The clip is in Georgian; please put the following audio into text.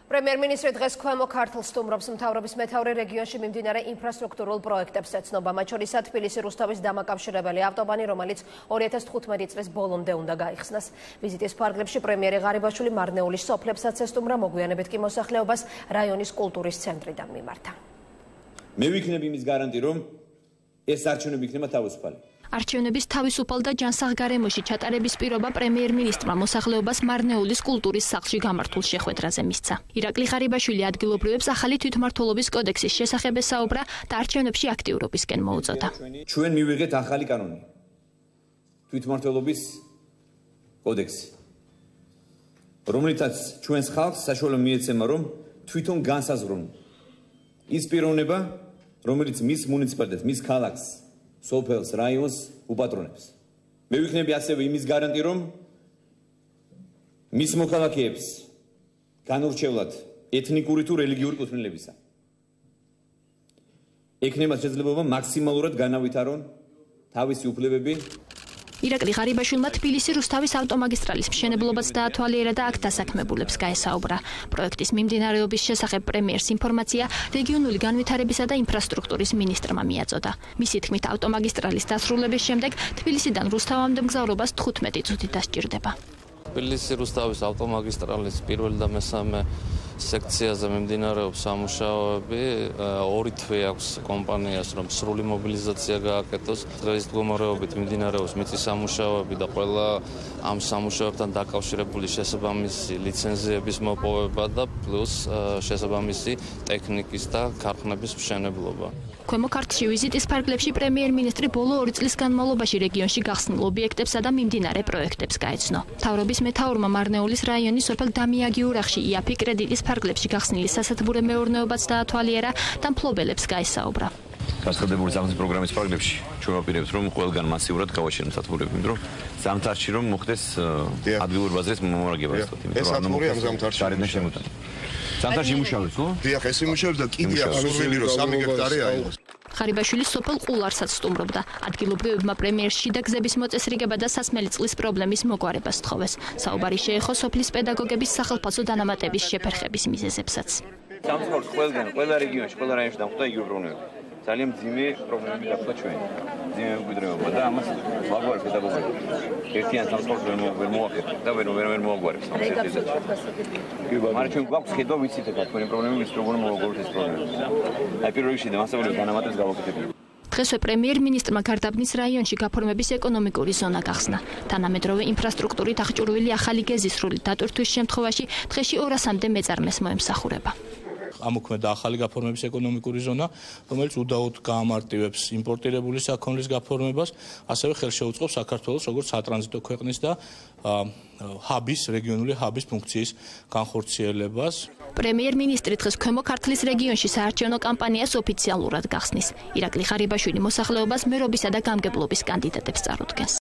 პრემიერ-მინისტრი დღეს ქვემო ქართლს სტუმრობს მთავრობის მეთაური რეგიონში მიმდინარე ინფრასტრუქტურულ პროექტებს ეცნობა, მათ შორისაა თბილისი-რუსთავის დამაკავშირებელი ავტობანი, რომელიც 2015 წლის ბოლომდე უნდა გაიხსნას. ვიზიტის ფარგლებში პრემიერი ღარიბაშვილი მარნეულის სოფლებსაც ესტუმრა, მოგვიანებით კი მოსახლეობას რაიონის კულტურის ცენტრიდან მიმართა. მე ვიქნები იმის გარანტი, რომ ეს არჩევნები იქნება თავისუფალი. არჩევნების თავისუფალ და ჯანსაღ გარემოში ჩატარების პირობა პრემიერ-მინისტრმა მოსახლეობას მარნეულის კულტურის სახლში გამართულ შეხვედრაზე მისცა. ირაკლი ღარიბაშვილი ადგილობრივებს ახალი თვითმმართველობის კოდექსის შესახებ ესაუბრა და არჩევნებში აქტიურობისკენ მოუწოდა. ჩვენ მივიღეთ ახალი კანონი. თვითმმართველობის კოდექსი. რომლითაც ჩვენს ხალხს საშუალო მიეცემა, რომ თვითონ განსაზღვრონ ის პიროვნება, რომელიც მის მუნიციპალიტეტს, მის ქალაქს სოფელს, რაიონს უპატრონებს. მე ვიქნები ასევე იმის გარანტი, რომ მის მოქალაქეებს განურჩევლად ეთნიკური თუ რელიგიური კუთვნილებისა ექნება შესაძლებლობა მაქსიმალურად განავითარონ თავისი უფლებები. ირაკლი ღარიბაშვილმა თბილისი-რუსთავის ავტომაგისტრალის მშენებლობაც დაათვალიერა და აქ დასაქმებულებს გაესაუბრა. პროექტის მიმდინარეობის შესახებ პრემიერს ინფორმაცია რეგიონული განვითარებისა და ინფრასტრუქტურის მინისტრმა მიაწოდა. მისი თქმით, ავტომაგისტრალის დასრულების შემდეგ თბილისიდან რუსთავამდე მგზავრობას 15 წუთი დასჭირდება. თბილისი-რუსთავის ავტომაგისტრალის პირველ და მესამე სექციაზე მიმდინარეობს სამუშაოები. 2 თვე აქვს კომპანიას, რომ სრული მობილიზაცია გააკეთოს. დღეს მდგომარეობით მიმდინარეობს მიწის სამუშაოები და ყველა ამ სამუშაოებთან დაკავშირებული შესაბამისი ლიცენზიების მოპოვება და პლუს შესაბამისი ტექნიკის და ქარხნების მშენებლობა. ქვემო ქართლში ვიზიტის ფარგლებში პრემიერ-მინისტრი ბოლო 2 წლის განმავლობაში რეგიონში გახსნილ ობიექტებსა და მიმდინარე პროექტებს გაეცნო. მთავრობის მეთაურმა მარნეულის რაიონის სოფელ დამიაგიურახში იაფი კრედიტის ფარგლებში გახსნილი სასათბურე მეურნეობაც დაათვალიერა და მფლობელებს გაესაუბრა. გასახდებული ზამთრის პროგრამის ფარგლებში ჩვენ ვაპირებთ, რომ ყველგან მასიურად გავაჩეროთ სათბურები, იმიტომ რომ ზამთარში რომ მოხდეს ადგილურ ბაზრის მომარაგება. ეს სათბური ამ ზამთარში გარედან შემოტანა. ზამთარში იმუშავებს, ხო? დიახ, ეს იმუშავებს და კიდე აქვს სურვილი, რომ 3 ჰექტარი აიღოს. ღარიბაშვილი სოფელ ყულარსაც სტუმრობდა. ადგილობრივებმა პრემიერს შიდა გზების მოწესრიგება და სასმელი წყლის პრობლემის მოგვარებას სთხოვეს. საუბარი შეეხო სოფლის პედაგოგების სახელმწიფო დანამატების შეფერხების მიზეზებსაც. სამწუხაროდ ყველა რეგიონში, ყველა რაიონში დამხვდა იგივე პრობლემები. ძალიან მძიმე პრობლემები დახვდა ჩვენ. მძიმე მემკვიდრეობა და ამას ვაგვარებ პედაგოგები. ერთიან სამწუხაროდ ვერ მოახერხებთ და ვერ მოაგვარებს ამ შედეგად. მაგრამ ჩვენ გვაქვს ხედვა ვიცით ეხლა თქვენი პრობლემები ის როგორ მოვაგვარებთ ეს პრობლემები. აი პირველ რიგში მასწავლებლების დანამატებს გავაკეთებია. დღესვე პრემიერ-მინისტრმა გარდაბნის რაიონში გაფორმების ეკონომიკური ზონა გახსნა. თანამედროვე ინფრასტრუქტურით აღჭურვილი ახალი გეზის სრული დატვირთვის შემთხვევაში დღეში 200-მდე მეწარმეს მოემსახურება. ამოქმედა ახალი გაფორმების ეკონომიკური ზონა, რომელიც უდაოდ გაამარტივებს იმპორტირებული საქონლის გაფორმებას, ასევე ხელშეუწყობს საქართველოს როგორც სატრანზიტო ქვეყნის და რეგიონული ჰაბის ფუნქციის განხორციელებას. პრემიერ-მინისტრი დღეს ქვემო ქართლის რეგიონში საარჩევნო კამპანიას ოფიციალურად გახსნის. ირაკლი ღარიბაშვილი მოსახლეობას მერობისა და გამგებლობის კანდიდატებს წარუდგენს.